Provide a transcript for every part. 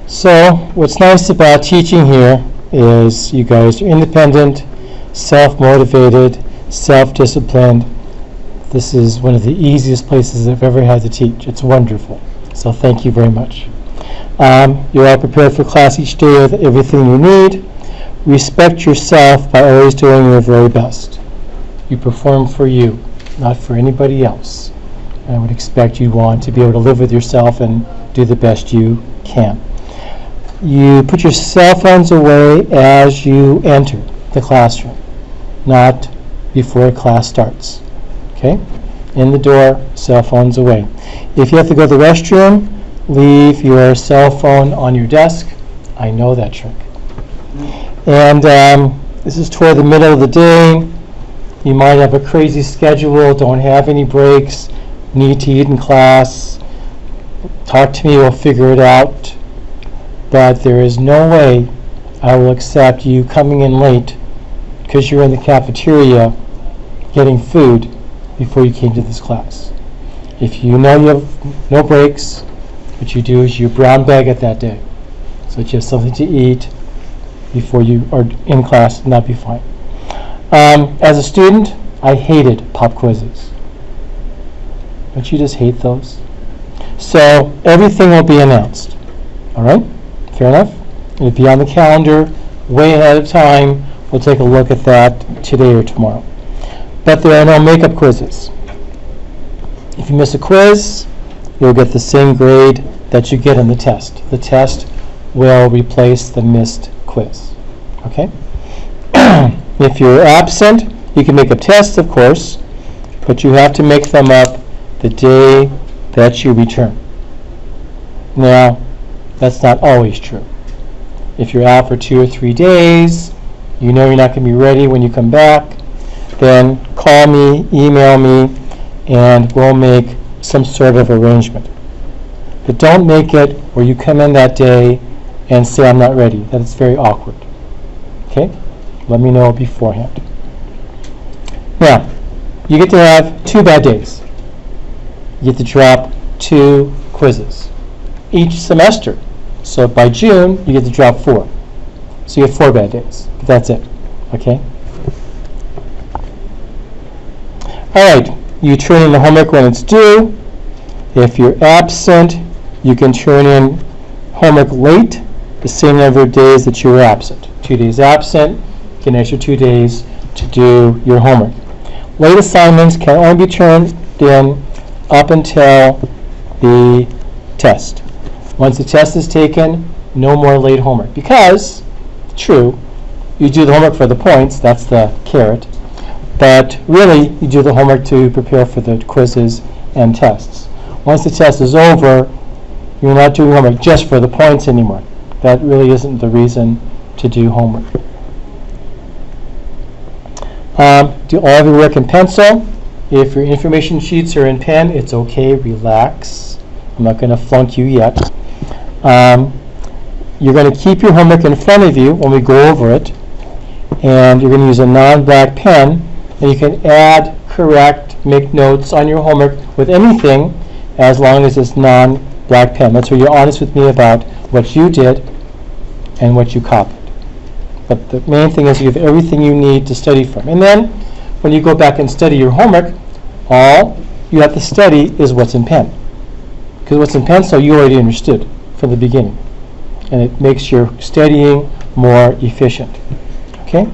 So what's nice about teaching here is you guys are independent, self-motivated, self-disciplined. This is one of the easiest places I've ever had to teach. It's wonderful. So thank you very much. You're all prepared for class each day with everything you need. Respect yourself by always doing your very best. You perform for you, not for anybody else. I would expect you want to be able to live with yourself and do the best you can. You put your cell phones away as you enter the classroom, not before class starts. Okay? In the door, cell phones away. If you have to go to the restroom, leave your cell phone on your desk. I know that trick. And this is toward the middle of the day. You might have a crazy schedule, don't have any breaks, need to eat in class. Talk to me, we'll figure it out. But there is no way I will accept you coming in late because you're in the cafeteria getting food before you came to this class. If you know you have no breaks, what you do is you brown bag it that day so that you have something to eat before you are in class, and that'd be fine. As a student, I hated pop quizzes. Don't you just hate those? So everything will be announced. All right? Fair enough? It'll be on the calendar way ahead of time. We'll take a look at that today or tomorrow. But there are no makeup quizzes. If you miss a quiz, you'll get the same grade that you get in the test. The test will replace the missed quiz. Okay? If you're absent, you can make up tests, of course, but you have to make them up the day that you return. Now, that's not always true. If you're out for 2 or 3 days, you know you're not going to be ready when you come back, then call me, email me, and we'll make some sort of arrangement. But don't make it where you come in that day and say, I'm not ready. That is very awkward. Okay? Let me know beforehand. Now, you get to have 2 bad days. You get to drop 2 quizzes each semester. So by June, you get to drop 4. So you have 4 bad days. But that's it. Okay? All right. You turn in the homework when it's due. If you're absent, you can turn in homework late, the same number of days that you were absent. 2 days absent, you get an extra 2 days to do your homework. Late assignments can only be turned in up until the test. Once the test is taken, no more late homework. Because, true, you do the homework for the points, that's the carrot, but really you do the homework to prepare for the quizzes and tests. Once the test is over, you're not doing homework just for the points anymore. That really isn't the reason to do homework. Do all of your work in pencil. If your information sheets are in pen, it's okay, relax. I'm not going to flunk you yet. You're going to keep your homework in front of you when we go over it, and you're going to use a non-black pen, and you can add, correct, make notes on your homework with anything as long as it's non-black pen. That's where you're honest with me about what you did and what you copied. But the main thing is you have everything you need to study from. And then when you go back and study your homework, all you have to study is what's in pen. Because what's in pencil you already understood from the beginning. And it makes your studying more efficient. Okay?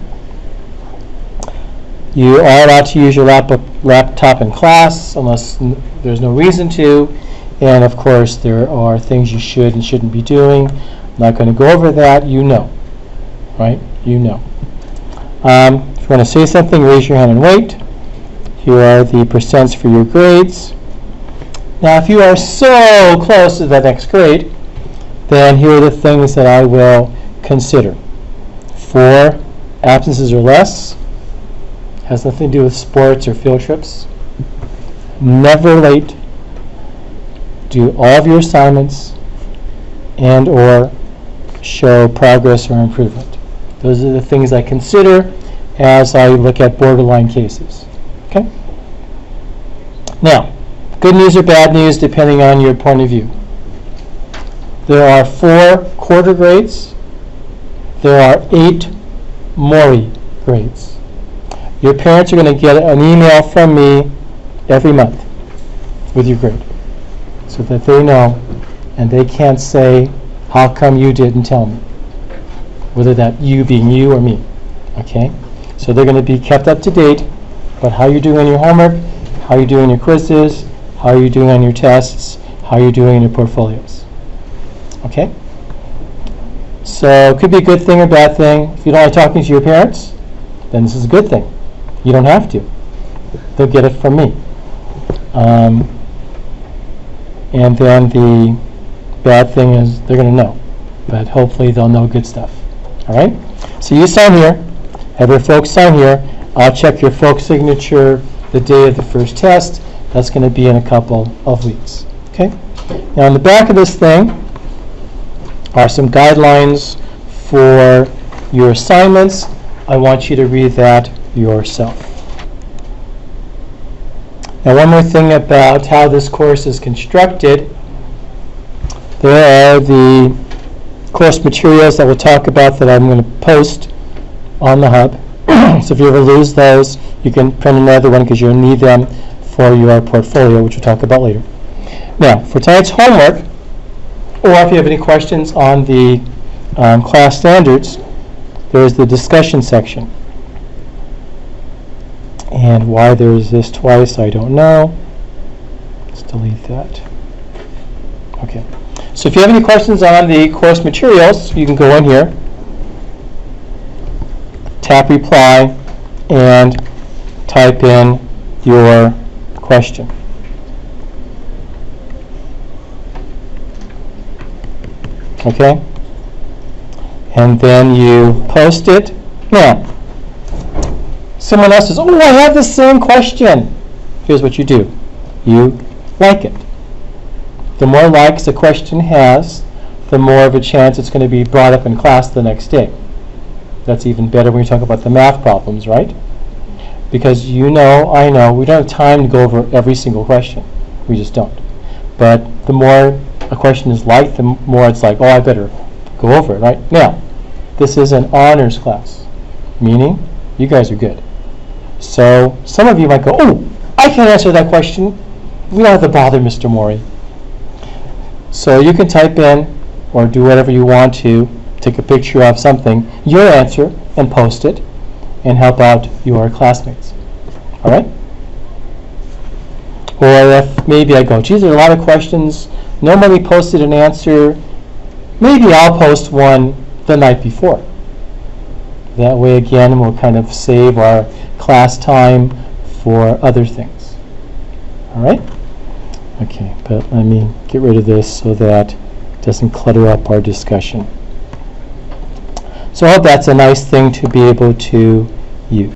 You are allowed to use your laptop in class unless there's no reason to. And of course there are things you should and shouldn't be doing. I'm not going to go over that. You know. Right? You know. If you want to say something, raise your hand and wait. Here are the percents for your grades. Now, if you are so close to the next grade, then here are the things that I will consider. 4 absences or less. Has nothing to do with sports or field trips. Never late. Do all of your assignments and or show progress or improvement. Those are the things I consider as I look at borderline cases. Okay? Now, good news or bad news depending on your point of view. There are 4 quarter grades. There are 8 Mori grades. Your parents are going to get an email from me every month with your grade so that they know and they can't say, how come you didn't tell me? Whether that you being you or me. Okay? So they're going to be kept up to date about how you're doing on your homework, how you're doing on your quizzes, how you're doing on your tests, how you're doing in your portfolios. Okay? So it could be a good thing or bad thing. If you don't like talking to your parents, then this is a good thing. You don't have to. They'll get it from me. And then the bad thing is they're going to know. But hopefully they'll know good stuff. All right? So you sign here. Have your folks sign here. I'll check your folks' signature the day of the first test. That's going to be in a couple of weeks. Okay? Now on the back of this thing are some guidelines for your assignments. I want you to read that yourself. Now one more thing about how this course is constructed. There are the course materials that we'll talk about that I'm going to post on the hub. So if you ever lose those, you can print another one because you'll need them for your portfolio, which we'll talk about later. Now, for tonight's homework, or if you have any questions on the class standards, there's the discussion section. And why there's this twice, I don't know. Let's delete that. Okay. So if you have any questions on the course materials, you can go in here, tap reply, and type in your question. Okay? And then you post it. Now, someone else says, oh, I have the same question. Here's what you do. You like it. The more likes a question has, the more of a chance it's going to be brought up in class the next day. That's even better when you talk about the math problems, right? Because you know, I know, we don't have time to go over every single question. We just don't. But the more a question is liked, the more it's like, oh, I better go over it, right? Now, this is an honors class, meaning you guys are good. So some of you might go, oh, I can't answer that question. We don't have to bother Mr. Mori. So you can type in or do whatever you want to, take a picture of something, your answer, and post it, and help out your classmates. All right? Or if maybe I go, geez, there are a lot of questions, nobody posted an answer, maybe I'll post one the night before. That way, again, we'll kind of save our class time for other things. All right? Okay, but let me get rid of this so that it doesn't clutter up our discussion. So I hope that's a nice thing to be able to use.